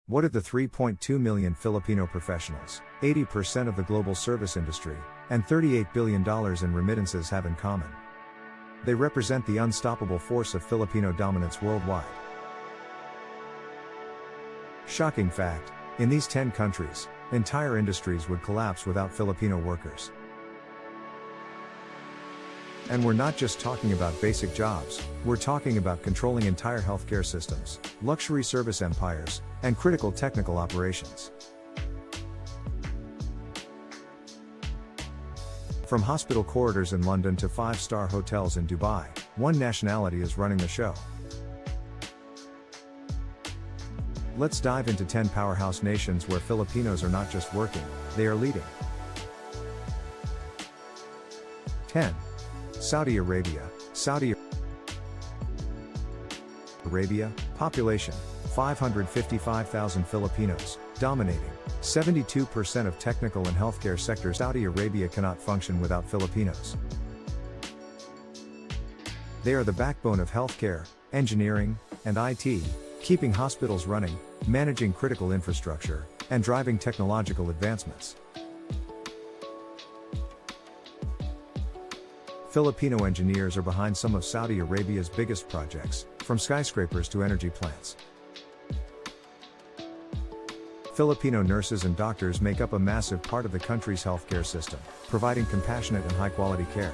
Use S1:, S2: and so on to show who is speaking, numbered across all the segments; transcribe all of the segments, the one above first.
S1: What do the 3.2 million Filipino professionals, 80% of the global service industry, and $38 billion in remittances have in common? They represent the unstoppable force of Filipino dominance worldwide. Shocking fact, in these 10 countries, entire industries would collapse without Filipino workers. And we're not just talking about basic jobs, we're talking about controlling entire healthcare systems, luxury service empires, and critical technical operations. From hospital corridors in London to five-star hotels in Dubai, one nationality is running the show. Let's dive into 10 powerhouse nations where Filipinos are not just working, they are leading. 10. Saudi Arabia. Saudi Arabia, population, 555,000 Filipinos, dominating 72% of technical and healthcare sectors. Saudi Arabia cannot function without Filipinos. They are the backbone of healthcare, engineering, and IT, keeping hospitals running, managing critical infrastructure, and driving technological advancements. Filipino engineers are behind some of Saudi Arabia's biggest projects, from skyscrapers to energy plants. Filipino nurses and doctors make up a massive part of the country's healthcare system, providing compassionate and high-quality care.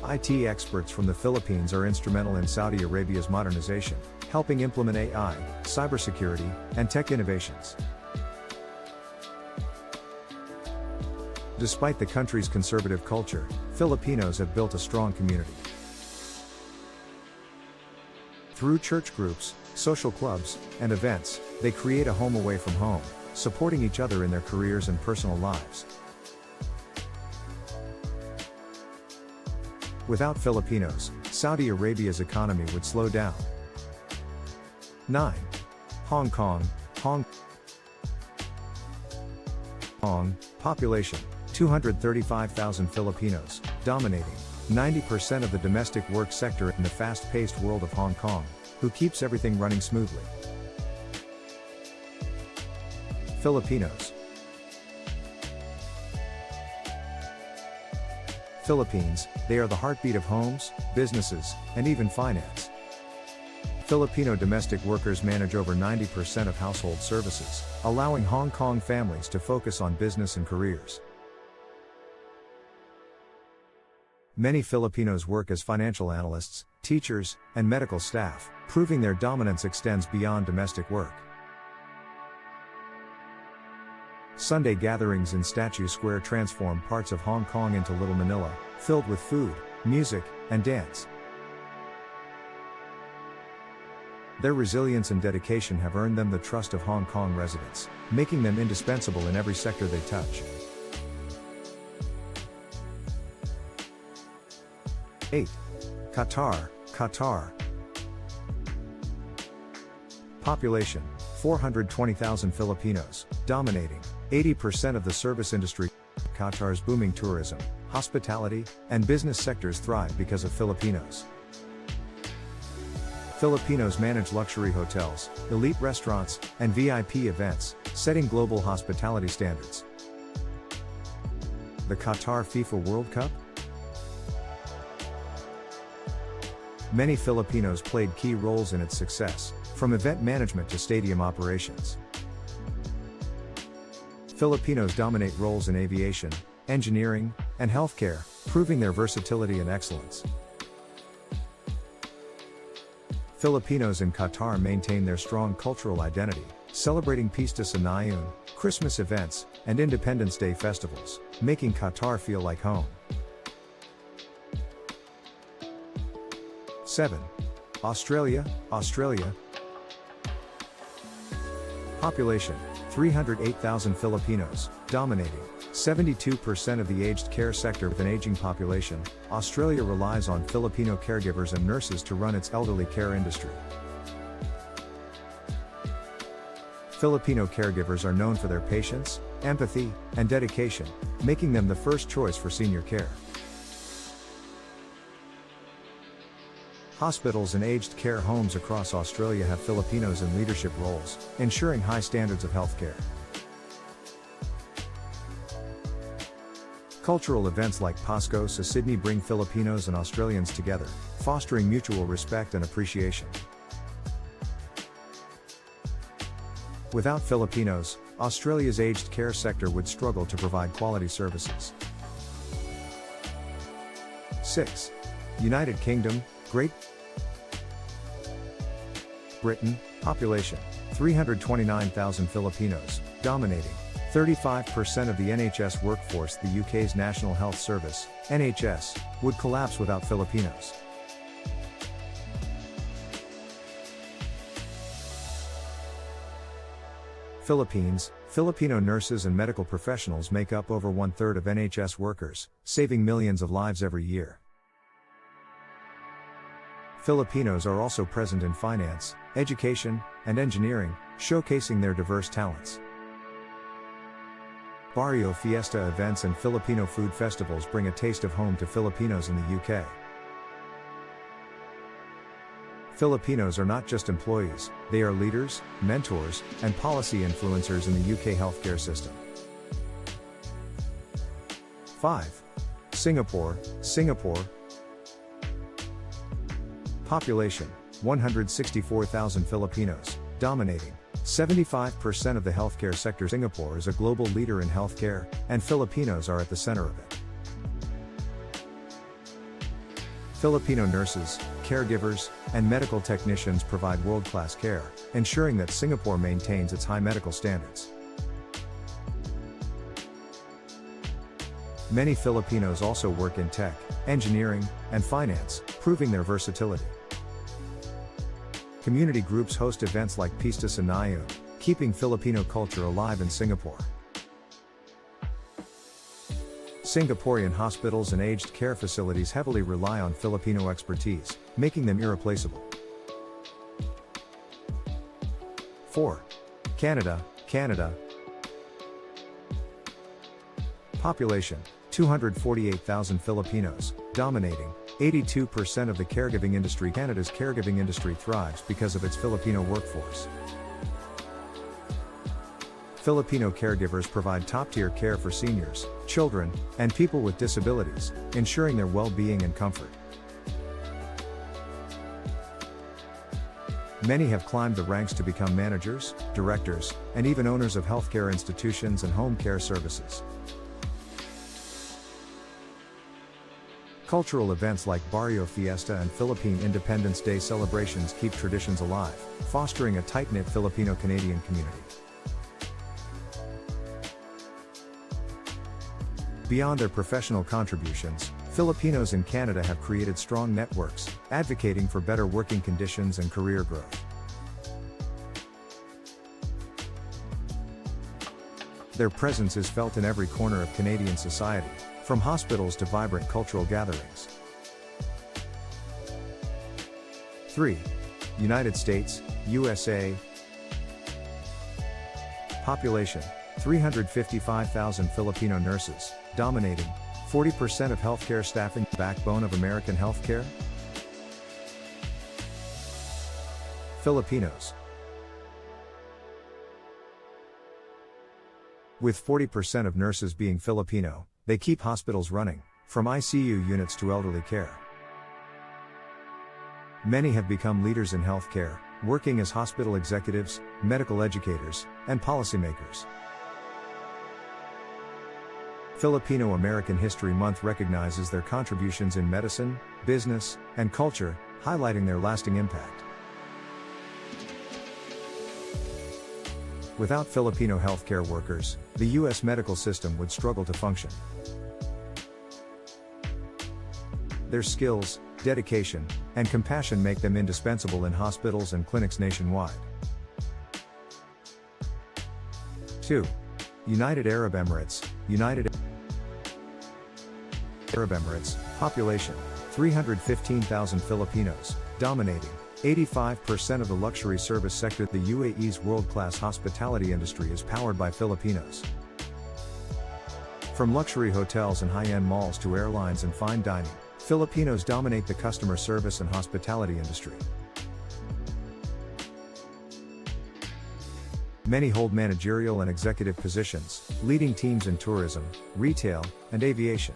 S1: IT experts from the Philippines are instrumental in Saudi Arabia's modernization, helping implement AI, cybersecurity, and tech innovations. Despite the country's conservative culture, Filipinos have built a strong community. Through church groups, social clubs, and events, they create a home away from home, supporting each other in their careers and personal lives. Without Filipinos, Saudi Arabia's economy would slow down. 9. Hong Kong. Hong Kong, population, 235,000 Filipinos, dominating 90% of the domestic work sector in the fast-paced world of Hong Kong, who keeps everything running smoothly. Filipinos. Philippines, they are the heartbeat of homes, businesses, and even finance. Filipino domestic workers manage over 90% of household services, allowing Hong Kong families to focus on business and careers. Many Filipinos work as financial analysts, teachers, and medical staff, proving their dominance extends beyond domestic work. Sunday gatherings in Statue Square transform parts of Hong Kong into Little Manila, filled with food, music, and dance. Their resilience and dedication have earned them the trust of Hong Kong residents, making them indispensable in every sector they touch. 8. Qatar. Qatar. Population, 420,000 Filipinos, dominating 80% of the service industry. Qatar's booming tourism, hospitality, and business sectors thrive because of Filipinos. Filipinos manage luxury hotels, elite restaurants, and VIP events, setting global hospitality standards. The Qatar FIFA World Cup? Many Filipinos played key roles in its success, from event management to stadium operations. Filipinos dominate roles in aviation, engineering, and healthcare, proving their versatility and excellence. Filipinos in Qatar maintain their strong cultural identity, celebrating Pista Sanayun, Christmas events, and Independence Day festivals, making Qatar feel like home. 7. Australia. Australia. Population, 308,000 Filipinos, dominating 72% of the aged care sector. With an aging population, Australia relies on Filipino caregivers and nurses to run its elderly care industry. Filipino caregivers are known for their patience, empathy, and dedication, making them the first choice for senior care. Hospitals and aged care homes across Australia have Filipinos in leadership roles, ensuring high standards of healthcare. Cultural events like Pasko sa Sydney bring Filipinos and Australians together, fostering mutual respect and appreciation. Without Filipinos, Australia's aged care sector would struggle to provide quality services. 6. United Kingdom, Great Britain, population, 329,000 Filipinos, dominating 35% of the NHS workforce. The UK's National Health Service, NHS, would collapse without Filipinos. Philippines, Filipino nurses and medical professionals make up over 1/3 of NHS workers, saving millions of lives every year. Filipinos are also present in finance, education, and engineering, showcasing their diverse talents. Barrio Fiesta events and Filipino food festivals bring a taste of home to Filipinos in the UK. Filipinos are not just employees, they are leaders, mentors, and policy influencers in the UK healthcare system. 5. Singapore, population, 164,000 Filipinos, dominating 75% of the healthcare sector. Singapore is a global leader in healthcare, and Filipinos are at the center of it. Filipino nurses, caregivers, and medical technicians provide world-class care, ensuring that Singapore maintains its high medical standards. Many Filipinos also work in tech, engineering, and finance, proving their versatility. Community groups host events like Pista sa Nayun, keeping Filipino culture alive in Singapore. Singaporean hospitals and aged care facilities heavily rely on Filipino expertise, making them irreplaceable. 4. Canada, population, 248,000 Filipinos, dominating 82% of the caregiving industry. Canada's caregiving industry thrives because of its Filipino workforce. Filipino caregivers provide top-tier care for seniors, children, and people with disabilities, ensuring their well-being and comfort. Many have climbed the ranks to become managers, directors, and even owners of healthcare institutions and home care services. Cultural events like Barrio Fiesta and Philippine Independence Day celebrations keep traditions alive, fostering a tight-knit Filipino-Canadian community. Beyond their professional contributions, Filipinos in Canada have created strong networks, advocating for better working conditions and career growth. Their presence is felt in every corner of Canadian society, from hospitals to vibrant cultural gatherings. 3. United States, USA. Population, 355,000 Filipino nurses, dominating 40% of healthcare staffing. Backbone of American healthcare? Filipinos. With 40% of nurses being Filipino, they keep hospitals running, from ICU units to elderly care. Many have become leaders in healthcare, working as hospital executives, medical educators, and policymakers. Filipino American History Month recognizes their contributions in medicine, business, and culture, highlighting their lasting impact. Without Filipino healthcare workers, the U.S. medical system would struggle to function. Their skills, dedication, and compassion make them indispensable in hospitals and clinics nationwide. 2. United Arab Emirates, population, 315,000 Filipinos, dominating 85% of the luxury service sector. The UAE's world-class hospitality industry is powered by Filipinos. From luxury hotels and high-end malls to airlines and fine dining, Filipinos dominate the customer service and hospitality industry. Many hold managerial and executive positions, leading teams in tourism, retail, and aviation.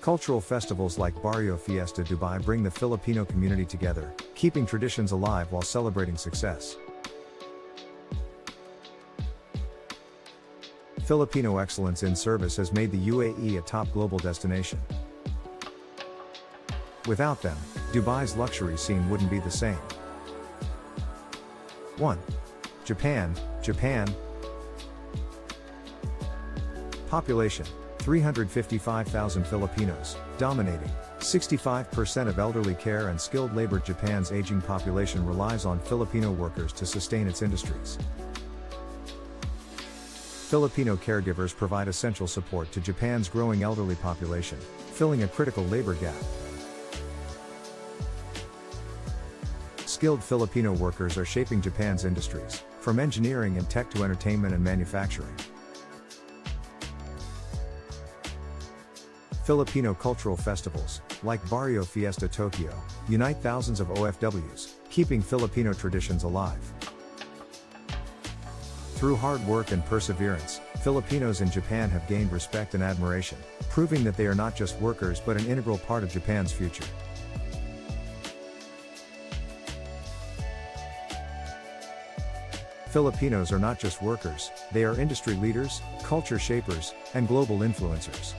S1: Cultural festivals like Barrio Fiesta Dubai bring the Filipino community together, keeping traditions alive while celebrating success. Filipino excellence in service has made the UAE a top global destination. Without them, Dubai's luxury scene wouldn't be the same. 1. Japan. Population: 355,000 Filipinos, dominating 65% of elderly care and skilled labor. Japan's aging population relies on Filipino workers to sustain its industries. Filipino caregivers provide essential support to Japan's growing elderly population, filling a critical labor gap. Skilled Filipino workers are shaping Japan's industries, from engineering and tech to entertainment and manufacturing. Filipino cultural festivals, like Barrio Fiesta Tokyo, unite thousands of OFWs, keeping Filipino traditions alive. Through hard work and perseverance, Filipinos in Japan have gained respect and admiration, proving that they are not just workers but an integral part of Japan's future. Filipinos are not just workers, they are industry leaders, culture shapers, and global influencers.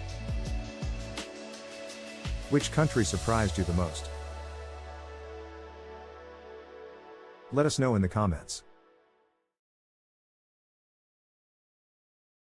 S1: Which country surprised you the most? Let us know in the comments.